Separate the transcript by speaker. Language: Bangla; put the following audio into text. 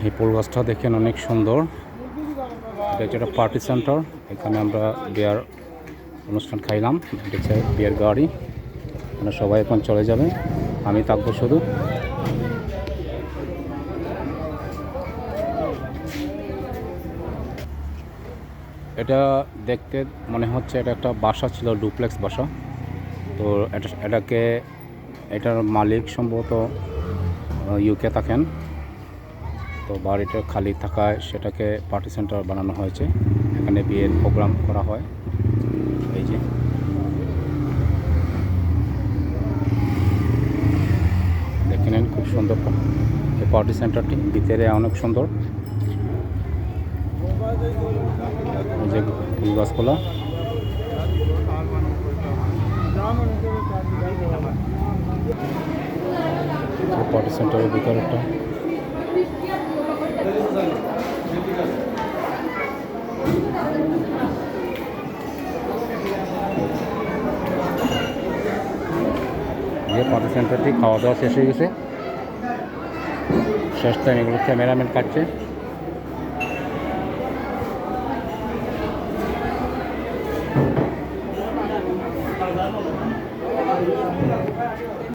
Speaker 1: এই ফুল গাছটা দেখেন অনেক সুন্দর। এটা হচ্ছে একটা পার্টি সেন্টার। এখানে আমরা বিয়ার অনুষ্ঠান খাইলাম। এটা হচ্ছে বিয়ার গাড়ি। মানে সবাই এখন চলে যাবে, আমি থাকবো শুধু। এটা দেখতে মনে হচ্ছে এটা একটা বাসা ছিল, ডুপ্লেক্স বাসা। তো এটার মালিক সম্ভবত ইউকে থাকেন। তো বাড়িটা খালি থাকায় সেটাকে পার্টি সেন্টার বানানো হয়েছে। এখানে বিয়ের প্রোগ্রাম করা হয়। এই যে দেখে নেন, খুব সুন্দর এই পার্টি সেন্টারটি, ভিতরে অনেক সুন্দর। এই যে ফুল গাছগুলো। পার্টি সেন্টারের ভিতরে একটা পার্টি সেন্টারটি খাওয়া দাওয়া শেষ হয়ে গেছে। শেষ টাইম এগুলো ক্যামেরাম্যান কাটছে।